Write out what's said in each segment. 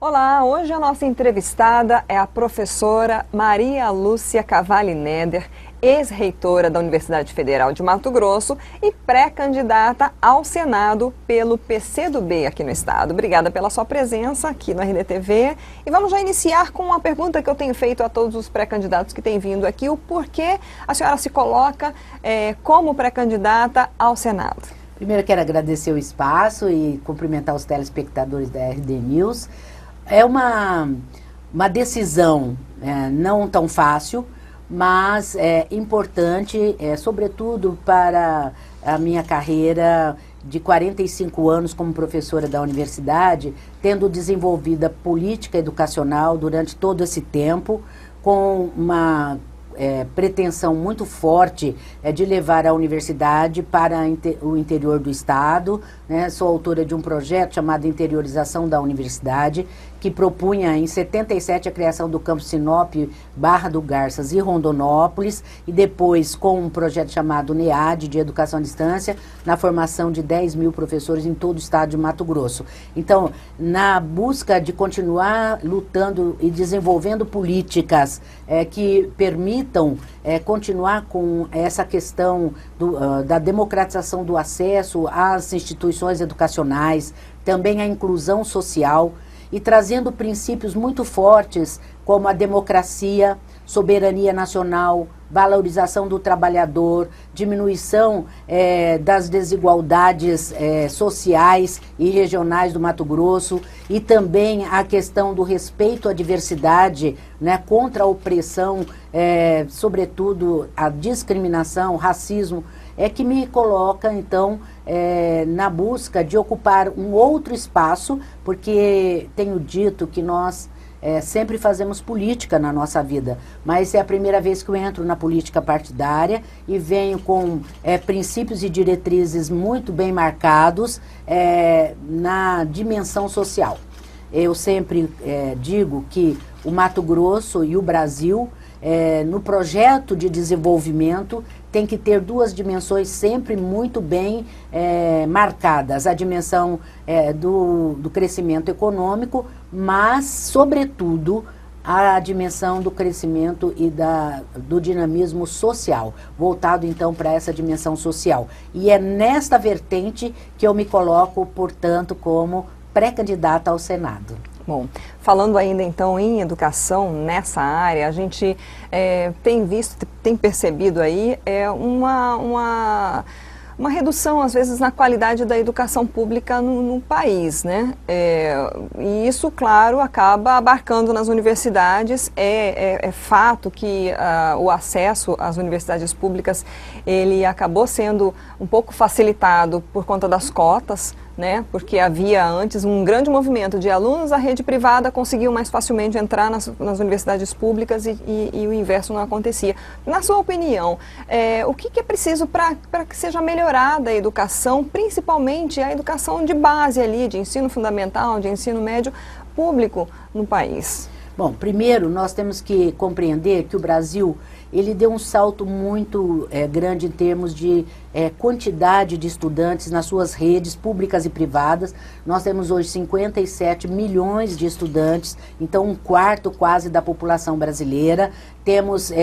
Olá, hoje a nossa entrevistada é a professora Maria Lúcia Cavalli Neder, ex-reitora da Universidade Federal de Mato Grosso e pré-candidata ao Senado pelo PCdoB aqui no estado. Obrigada pela sua presença aqui no RDTV. E vamos já iniciar com uma pergunta que eu tenho feito a todos os pré-candidatos que têm vindo aqui: o porquê a senhora se coloca como pré-candidata ao Senado? Primeiro, quero agradecer o espaço e cumprimentar os telespectadores da RD News. É uma decisão não tão fácil, mas é importante, sobretudo para a minha carreira de 45 anos como professora da universidade, tendo desenvolvido a política educacional durante todo esse tempo, com uma pretensão muito forte de levar a universidade para o interior do estado, né? Sou autora de um projeto chamado Interiorização da Universidade, que propunha em 77 a criação do campus Sinop, Barra do Garças e Rondonópolis, e depois com um projeto chamado NEAD, de Educação à Distância, na formação de 10 mil professores em todo o estado de Mato Grosso. Então, na busca de continuar lutando e desenvolvendo políticas que permitam continuar com essa questão da democratização do acesso às instituições educacionais, também a inclusão social, e trazendo princípios muito fortes como a democracia, soberania nacional, valorização do trabalhador, diminuição das desigualdades sociais e regionais do Mato Grosso, e também a questão do respeito à diversidade, né, contra a opressão, sobretudo a discriminação, racismo, que me coloca, então, na busca de ocupar um outro espaço, porque tenho dito que nós sempre fazemos política na nossa vida, mas é a primeira vez que eu entro na política partidária e venho com princípios e diretrizes muito bem marcados na dimensão social. Eu sempre digo que o Mato Grosso e o Brasil, no projeto de desenvolvimento, tem que ter duas dimensões sempre muito bem marcadas. A dimensão do crescimento econômico, mas, sobretudo, a dimensão do crescimento e do dinamismo social, voltado então para essa dimensão social. E é nesta vertente que eu me coloco, portanto, como pré-candidata ao Senado. Bom, falando ainda então em educação nessa área, a gente tem visto, tem percebido aí uma redução, às vezes, na qualidade da educação pública no país, né? E isso, claro, acaba abarcando nas universidades. É fato que o acesso às universidades públicas, ele acabou sendo um pouco facilitado por conta das cotas, né? Porque havia antes um grande movimento de alunos da rede privada conseguiam mais facilmente entrar nas universidades públicas e o inverso não acontecia. Na sua opinião, o que é preciso para que seja melhorada a educação, principalmente a educação de base ali, de ensino fundamental, de ensino médio público no país? Bom, primeiro nós temos que compreender que o Brasil, ele deu um salto muito grande em termos de quantidade de estudantes nas suas redes públicas e privadas. Nós temos hoje 57 milhões de estudantes, então um quarto quase da população brasileira. Temos,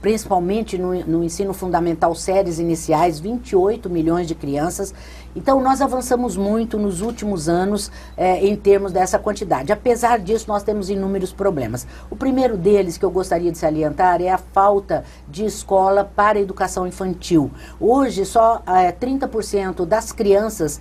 principalmente no ensino fundamental, séries iniciais, 28 milhões de crianças. Então, nós avançamos muito nos últimos anos em termos dessa quantidade. Apesar disso, nós temos inúmeros problemas. O primeiro deles, que eu gostaria de salientar, é a falta de escola para a educação infantil. Hoje, só 30% das crianças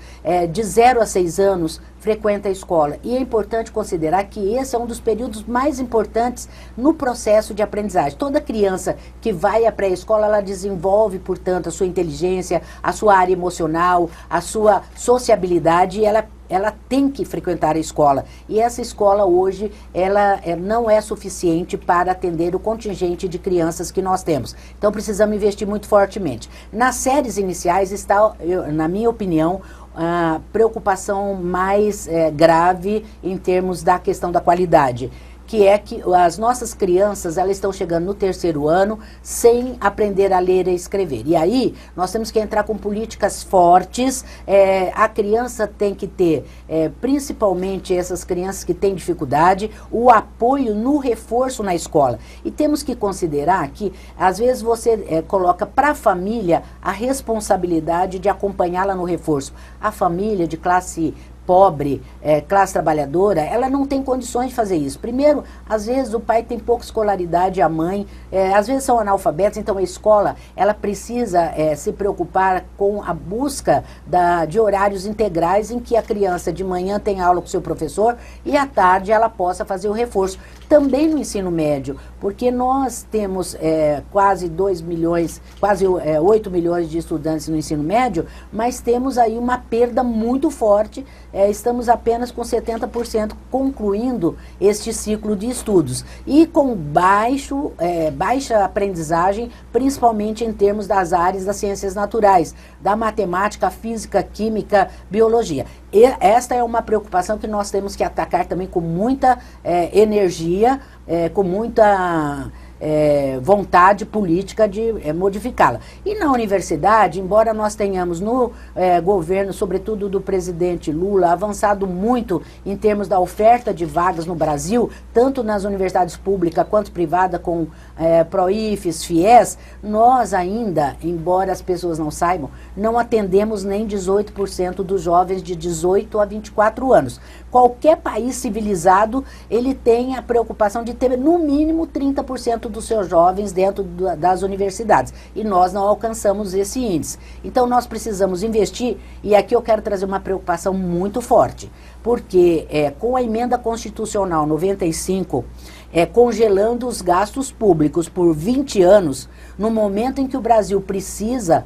de 0 a 6 anos frequenta a escola. E é importante considerar que esse é um dos períodos mais importantes no processo de aprendizagem. Toda criança que vai à pré-escola, ela desenvolve, portanto, a sua inteligência, a sua área emocional, a sua sociabilidade, e ela tem que frequentar a escola. E essa escola hoje, ela não é suficiente para atender o contingente de crianças que nós temos. Então precisamos investir muito fortemente. Nas séries iniciais está, na minha opinião, a preocupação mais grave em termos da questão da qualidade, que é que as nossas crianças, elas estão chegando no terceiro ano sem aprender a ler e escrever. E aí, nós temos que entrar com políticas fortes. A criança tem que ter, principalmente essas crianças que têm dificuldade, o apoio no reforço na escola. E temos que considerar que, às vezes, você coloca para a família a responsabilidade de acompanhá-la no reforço. A família de classe pobre, classe trabalhadora, ela não tem condições de fazer isso. Primeiro, às vezes o pai tem pouca escolaridade, a mãe, às vezes são analfabetos, então a escola, ela precisa se preocupar com a busca de horários integrais em que a criança de manhã tem aula com o seu professor e à tarde ela possa fazer o reforço. Também no ensino médio, porque nós temos quase 2 milhões, quase 8 milhões de estudantes no ensino médio, mas temos aí uma perda muito forte. Estamos apenas com 70% concluindo este ciclo de estudos. E com baixa aprendizagem, principalmente em termos das áreas das ciências naturais, da matemática, física, química, biologia. E esta é uma preocupação que nós temos que atacar também com muita energia, com muita vontade política de modificá-la. E na universidade, embora nós tenhamos no governo, sobretudo do presidente Lula, avançado muito em termos da oferta de vagas no Brasil, tanto nas universidades públicas quanto privadas, com ProIFES, FIES, nós ainda, embora as pessoas não saibam, não atendemos nem 18% dos jovens de 18 a 24 anos. Qualquer país civilizado, ele tem a preocupação de ter no mínimo 30% dos seus jovens dentro das universidades. E nós não alcançamos esse índice. Então nós precisamos investir, e aqui eu quero trazer uma preocupação muito forte, porque com a emenda constitucional 95, congelando os gastos públicos por 20 anos, no momento em que o Brasil precisa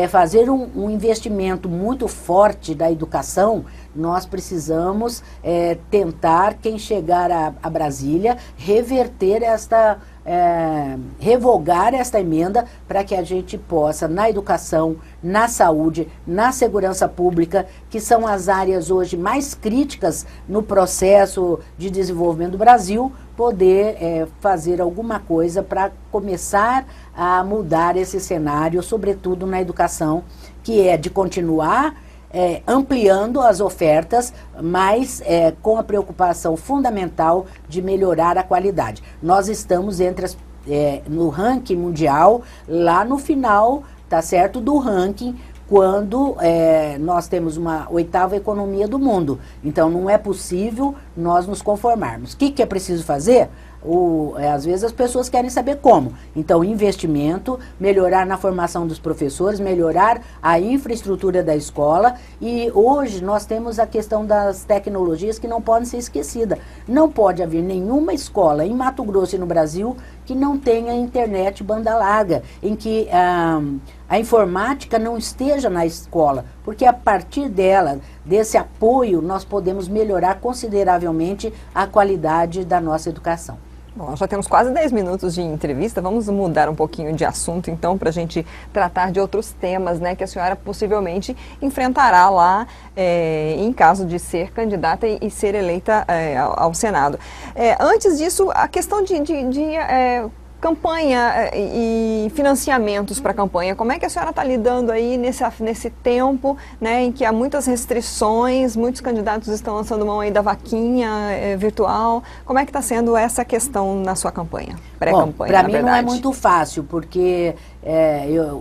fazer um investimento muito forte da educação, nós precisamos tentar, quem chegar a Brasília, revogar esta emenda para que a gente possa, na educação, na saúde, na segurança pública, que são as áreas hoje mais críticas no processo de desenvolvimento do Brasil, poder fazer alguma coisa para começar a mudar esse cenário, sobretudo na educação, que é de continuar ampliando as ofertas, mas com a preocupação fundamental de melhorar a qualidade. Nós estamos no ranking mundial, lá no final, tá certo, do ranking, quando nós temos uma 8ª economia do mundo. Então não é possível nós nos conformarmos. O que é preciso fazer? Às vezes as pessoas querem saber como. Então, investimento, melhorar na formação dos professores, melhorar a infraestrutura da escola. E hoje nós temos a questão das tecnologias que não podem ser esquecidas. Não pode haver nenhuma escola em Mato Grosso e no Brasil que não tenha internet banda larga, em que a informática não esteja na escola, porque a partir desse apoio, nós podemos melhorar consideravelmente a qualidade da nossa educação. Bom, nós já temos quase 10 minutos de entrevista, vamos mudar um pouquinho de assunto então para a gente tratar de outros temas, né, que a senhora possivelmente enfrentará lá em caso de ser candidata e ser eleita ao Senado. Antes disso, a questão de campanha e financiamentos para a campanha, como é que a senhora está lidando aí nesse tempo, né, em que há muitas restrições, muitos candidatos estão lançando mão aí da vaquinha virtual, como é que está sendo essa questão na sua campanha, pré-campanha, para mim não é muito fácil, porque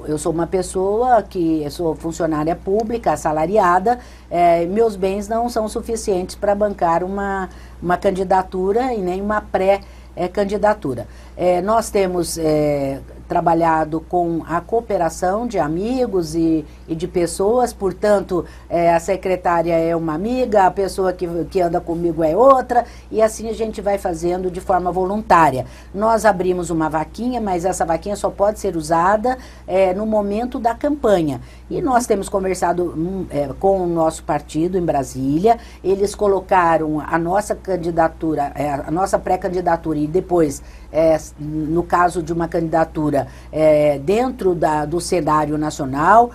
eu sou uma pessoa eu sou funcionária pública, assalariada, meus bens não são suficientes para bancar uma candidatura e nem uma pré-candidatura. Nós temos trabalhado com a cooperação de amigos e de pessoas, portanto, a secretária é uma amiga, a pessoa que anda comigo é outra, e assim a gente vai fazendo de forma voluntária. Nós abrimos uma vaquinha, mas essa vaquinha só pode ser usada no momento da campanha. E nós temos conversado com o nosso partido em Brasília, eles colocaram a nossa candidatura, a nossa pré-candidatura e depois, no caso de uma candidatura, seja dentro do cenário nacional,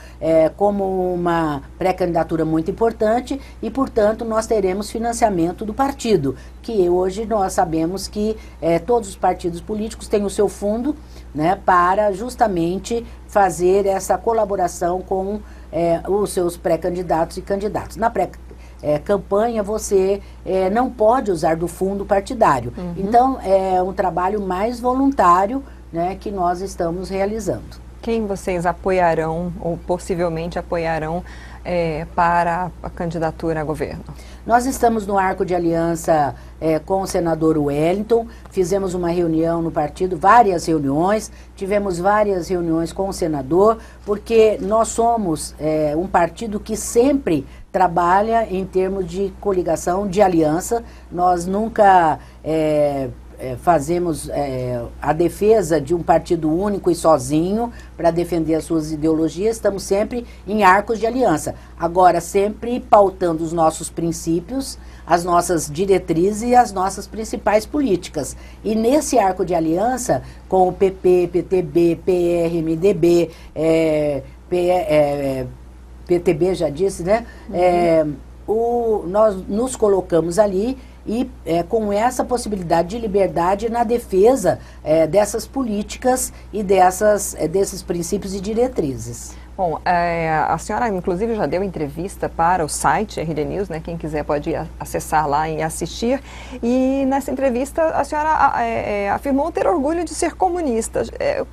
como uma pré-candidatura muito importante e, portanto, nós teremos financiamento do partido, que hoje nós sabemos que todos os partidos políticos têm o seu fundo, né, para justamente fazer essa colaboração com os seus pré-candidatos e candidatos. Na campanha você não pode usar do fundo partidário. Uhum. Então, é um trabalho mais voluntário, né, que nós estamos realizando. Quem vocês apoiarão ou possivelmente apoiarão para a candidatura a governo? Nós estamos no arco de aliança com o senador Wellington, fizemos uma reunião no partido, várias reuniões, tivemos várias reuniões com o senador, porque nós somos um partido que sempre trabalha em termos de coligação, de aliança. Nós nunca fazemos a defesa de um partido único e sozinho para defender as suas ideologias. Estamos sempre em arcos de aliança. Agora, sempre pautando os nossos princípios, as nossas diretrizes e as nossas principais políticas. E nesse arco de aliança, com o PP, PTB, PR, MDB, PTB já disse, né? Nós nos colocamos ali e com essa possibilidade de liberdade na defesa dessas políticas e desses princípios e diretrizes. Bom, a senhora inclusive já deu entrevista para o site RD News, né? Quem quiser pode acessar lá e assistir. E nessa entrevista a senhora afirmou ter orgulho de ser comunista.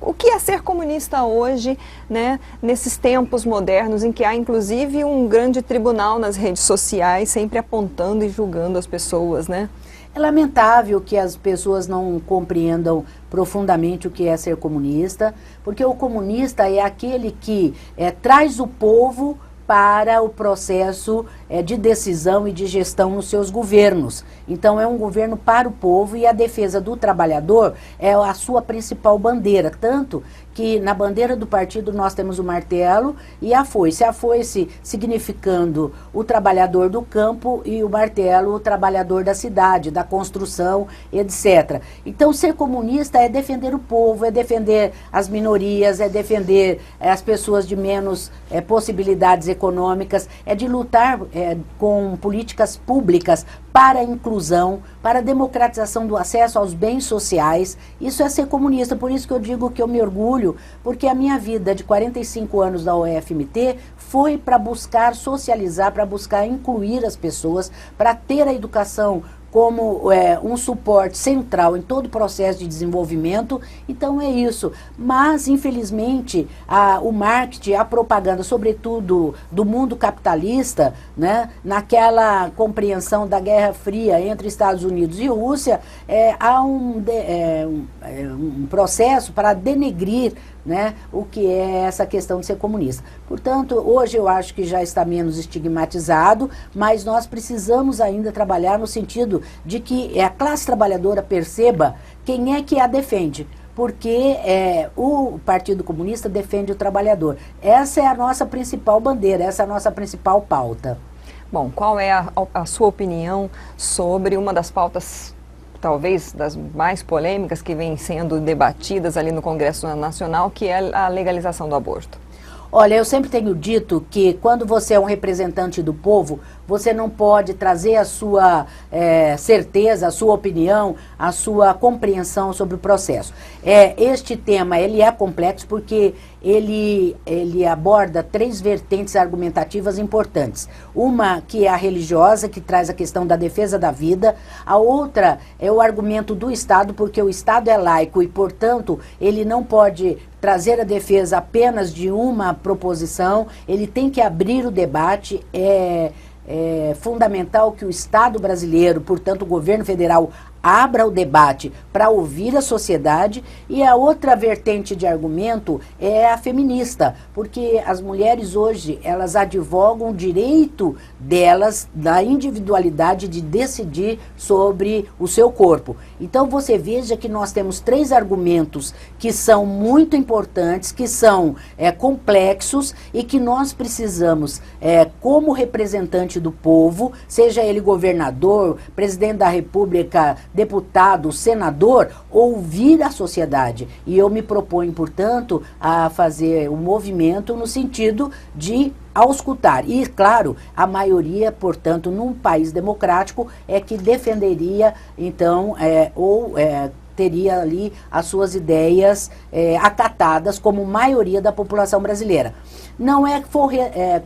O que é ser comunista hoje, né? Nesses tempos modernos em que há inclusive um grande tribunal nas redes sociais sempre apontando e julgando as pessoas, né? É lamentável que as pessoas não compreendam profundamente o que é ser comunista, porque o comunista é aquele que traz o povo para o processo de decisão e de gestão nos seus governos. Então é um governo para o povo e a defesa do trabalhador é a sua principal bandeira, tanto que na bandeira do partido nós temos o martelo e a foice significando o trabalhador do campo e o martelo o trabalhador da cidade, da construção, etc. Então ser comunista é defender o povo, é defender as minorias, é defender as pessoas de menos possibilidades econômicas, é de lutar com políticas públicas para a inclusão, para a democratização do acesso aos bens sociais. Isso é ser comunista, por isso que eu digo que eu me orgulho, porque a minha vida de 45 anos da UFMT foi para buscar socializar, para buscar incluir as pessoas, para ter a educação como um suporte central em todo o processo de desenvolvimento. Então é isso. Mas, infelizmente, o marketing, a propaganda, sobretudo do mundo capitalista, né, naquela compreensão da Guerra Fria entre Estados Unidos e Rússia, há um processo para denegrir, né, o que é essa questão de ser comunista. Portanto, hoje eu acho que já está menos estigmatizado, mas nós precisamos ainda trabalhar no sentido de que a classe trabalhadora perceba quem é que a defende, porque o Partido Comunista defende o trabalhador. Essa é a nossa principal bandeira, essa é a nossa principal pauta. Bom, qual é a sua opinião sobre uma das pautas talvez das mais polêmicas que vêm sendo debatidas ali no Congresso Nacional, que é a legalização do aborto? Olha, eu sempre tenho dito que quando você é um representante do povo, você não pode trazer a sua certeza, a sua opinião, a sua compreensão sobre o processo. Este tema, ele é complexo porque ele aborda 3 vertentes argumentativas importantes. Uma que é a religiosa, que traz a questão da defesa da vida. A outra é o argumento do Estado, porque o Estado é laico e, portanto, ele não pode trazer a defesa apenas de uma proposição, ele tem que abrir o debate. É fundamental que o Estado brasileiro, portanto o governo federal, abra o debate para ouvir a sociedade. E a outra vertente de argumento é a feminista, porque as mulheres hoje, elas advogam o direito delas, da individualidade de decidir sobre o seu corpo. Então você veja que nós temos 3 argumentos que são muito importantes, que são complexos e que nós precisamos, como representante do povo, seja ele governador, presidente da República deputado, senador, ouvir a sociedade. E eu me proponho, portanto, a fazer um movimento no sentido de auscultar. E, claro, a maioria, portanto, num país democrático, é que defenderia, então, teria ali as suas ideias acatadas como maioria da população brasileira. Não é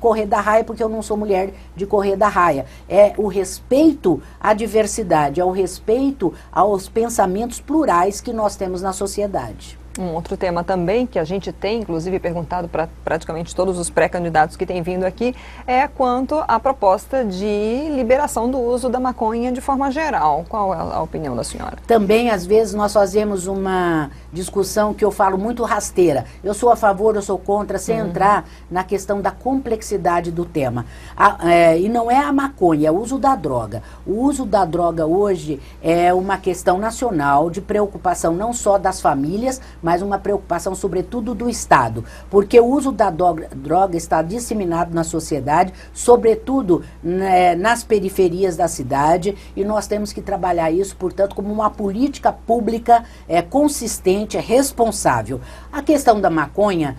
correr da raia, porque eu não sou mulher de correr da raia. É o respeito à diversidade, é o respeito aos pensamentos plurais que nós temos na sociedade. Um outro tema também que a gente tem, inclusive, perguntado para praticamente todos os pré-candidatos que têm vindo aqui, é quanto à proposta de liberação do uso da maconha de forma geral. Qual é a opinião da senhora? Também, às vezes, nós fazemos uma discussão que eu falo muito rasteira. Eu sou a favor, eu sou contra, sem entrar na questão da complexidade do tema. E não é a maconha, é o uso da droga. O uso da droga hoje é uma questão nacional de preocupação não só das famílias, mas uma preocupação sobretudo do Estado, porque o uso da droga está disseminado na sociedade, sobretudo nas periferias da cidade, e nós temos que trabalhar isso, portanto, como uma política pública consistente, responsável. A questão da maconha,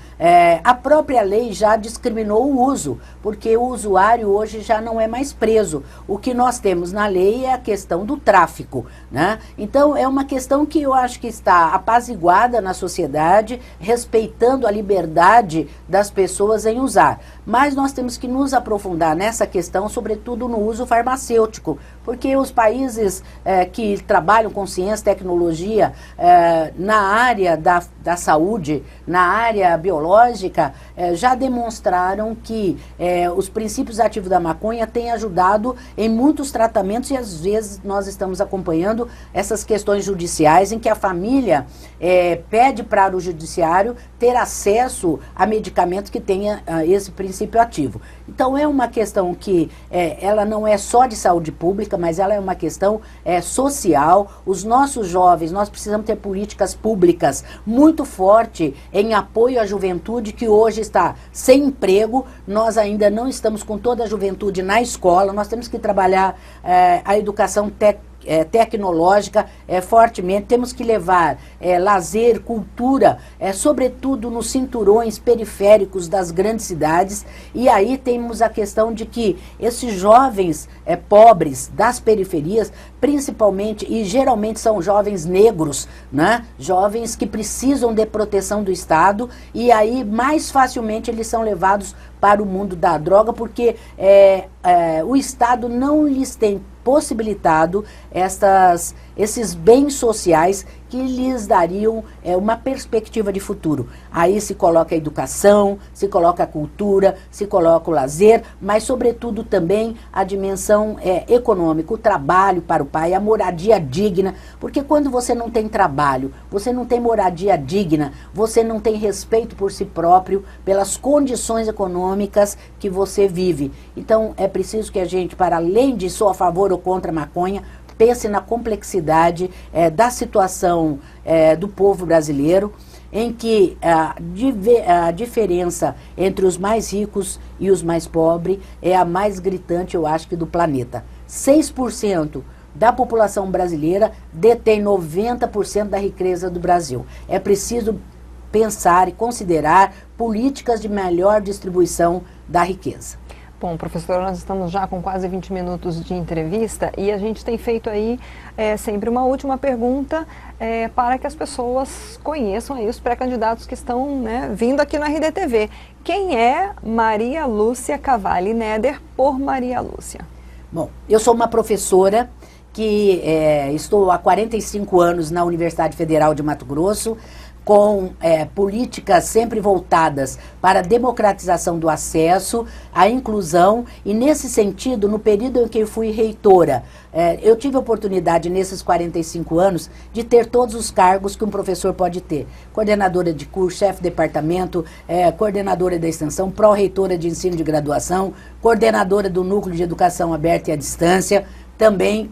a própria lei já discriminou o uso, porque o usuário hoje já não é mais preso. O que nós temos na lei é a questão do tráfico, né? Então, é uma questão que eu acho que está apaziguada na sociedade, respeitando a liberdade das pessoas em usar. Mas nós temos que nos aprofundar nessa questão, sobretudo no uso farmacêutico, porque os países que trabalham com ciência e tecnologia na área da saúde, na área biológica, já demonstraram que os princípios ativos da maconha têm ajudado em muitos tratamentos, e às vezes nós estamos acompanhando essas questões judiciais em que a família pede para o judiciário ter acesso a medicamentos que tenha esse princípio ativo. Então é uma questão que ela não é só de saúde pública, mas ela é uma questão social. Os nossos jovens, nós precisamos ter políticas públicas muito fortes em apoio à juventude que hoje está sem emprego. Nós ainda não estamos com toda a juventude na escola, nós temos que trabalhar a educação tecnológica fortemente, temos que levar lazer, cultura, sobretudo nos cinturões periféricos das grandes cidades, e aí temos a questão de que esses jovens pobres das periferias, principalmente, e geralmente são jovens negros, né? Jovens que precisam de proteção do Estado, e aí mais facilmente eles são levados para o mundo da droga, porque o Estado não lhes tem possibilitado esses bens sociais que lhes dariam uma perspectiva de futuro. Aí se coloca a educação, se coloca a cultura, se coloca o lazer, mas sobretudo também a dimensão econômica, o trabalho para o pai, a moradia digna, porque quando você não tem trabalho, você não tem moradia digna, você não tem respeito por si próprio, pelas condições econômicas que você vive. Então é preciso que a gente, para além de sou a favor ou contra a maconha, pense na complexidade da situação do povo brasileiro, em que a diferença entre os mais ricos e os mais pobres é a mais gritante, eu acho, que do planeta. 6% da população brasileira detém 90% da riqueza do Brasil. É preciso pensar e considerar políticas de melhor distribuição da riqueza. Bom, professora, nós estamos já com quase 20 minutos de entrevista e a gente tem feito aí sempre uma última pergunta para que as pessoas conheçam aí os pré-candidatos que estão vindo aqui no RDTV. Quem é Maria Lúcia Cavalli Neder por Maria Lúcia? Bom, eu sou uma professora que estou há 45 anos na Universidade Federal de Mato Grosso, com políticas sempre voltadas para a democratização do acesso, a inclusão, e nesse sentido, no período em que eu fui reitora, eu tive a oportunidade nesses 45 anos de ter todos os cargos que um professor pode ter. Coordenadora de curso, chefe de departamento, coordenadora da extensão, pró-reitora de ensino de graduação, coordenadora do núcleo de educação aberta e à distância. também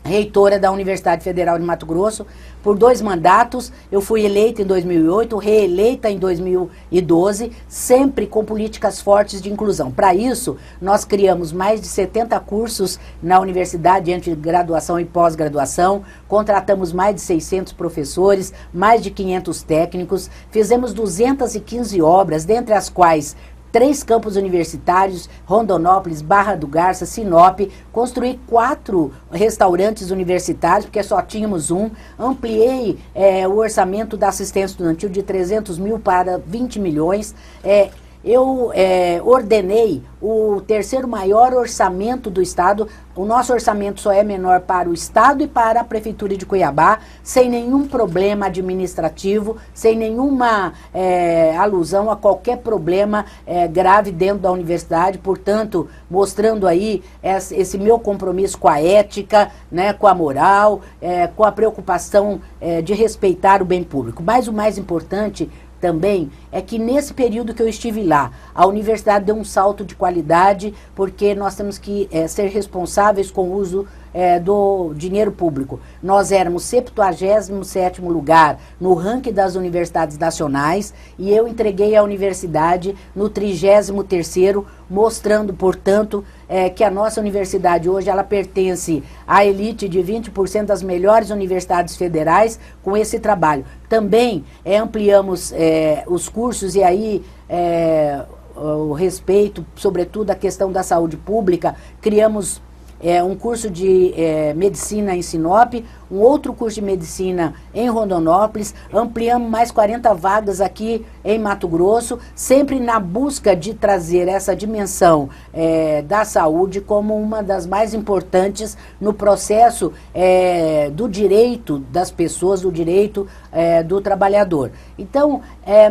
reitora da Universidade Federal de Mato Grosso, por 2 mandatos. Eu fui eleita em 2008, reeleita em 2012, sempre com políticas fortes de inclusão. Para isso, nós criamos mais de 70 cursos na universidade, entre graduação e pós-graduação, contratamos mais de 600 professores, mais de 500 técnicos, fizemos 215 obras, dentre as quais 3 campos universitários, Rondonópolis, Barra do Garça, Sinop, construí 4 restaurantes universitários, porque só tínhamos um, ampliei o orçamento da assistência estudantil de 300 mil para 20 milhões, eu ordenei o 3º maior orçamento do Estado. O nosso orçamento só é menor para o Estado e para a Prefeitura de Cuiabá, sem nenhum problema administrativo, sem nenhuma alusão a qualquer problema grave dentro da universidade. Portanto, mostrando aí esse meu compromisso com a ética, né, com a moral, com a preocupação de respeitar o bem público. Mas o mais importante também é que nesse período que eu estive lá, a universidade deu um salto de qualidade, porque nós temos que ser responsáveis com o uso do dinheiro público. Nós éramos 77º lugar no ranking das universidades nacionais e eu entreguei a universidade no 33º, mostrando, portanto, que a nossa universidade hoje ela pertence à elite de 20% das melhores universidades federais com esse trabalho. Também ampliamos os cursos e aí o respeito, sobretudo, à questão da saúde pública, criamos um curso de medicina em Sinop, um outro curso de medicina em Rondonópolis, ampliamos mais 40 vagas aqui em Mato Grosso, sempre na busca de trazer essa dimensão da saúde como uma das mais importantes no processo do direito das pessoas, do direito do trabalhador. Então,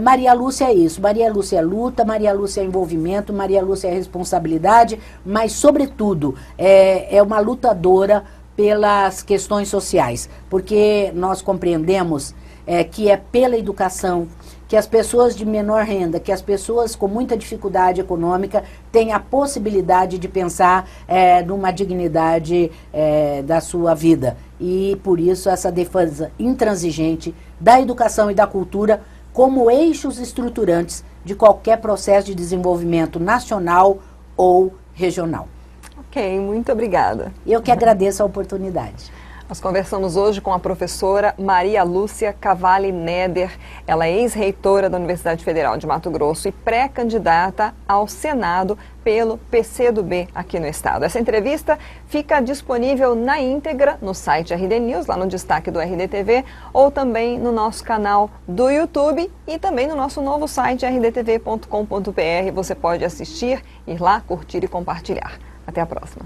Maria Lúcia é isso, Maria Lúcia é luta, Maria Lúcia é envolvimento, Maria Lúcia é responsabilidade, mas, sobretudo, é uma lutadora pelas questões sociais, porque nós compreendemos que é pela educação que as pessoas de menor renda, que as pessoas com muita dificuldade econômica têm a possibilidade de pensar numa dignidade da sua vida. E por isso essa defesa intransigente da educação e da cultura como eixos estruturantes de qualquer processo de desenvolvimento nacional ou regional. Ok, muito obrigada. Eu que agradeço a oportunidade. Nós conversamos hoje com a professora Maria Lúcia Cavalli Neder. Ela é ex-reitora da Universidade Federal de Mato Grosso e pré-candidata ao Senado pelo PCdoB aqui no estado. Essa entrevista fica disponível na íntegra no site RD News, lá no destaque do RDTV, ou também no nosso canal do YouTube e também no nosso novo site rdtv.com.br. Você pode assistir, ir lá, curtir e compartilhar. Até a próxima.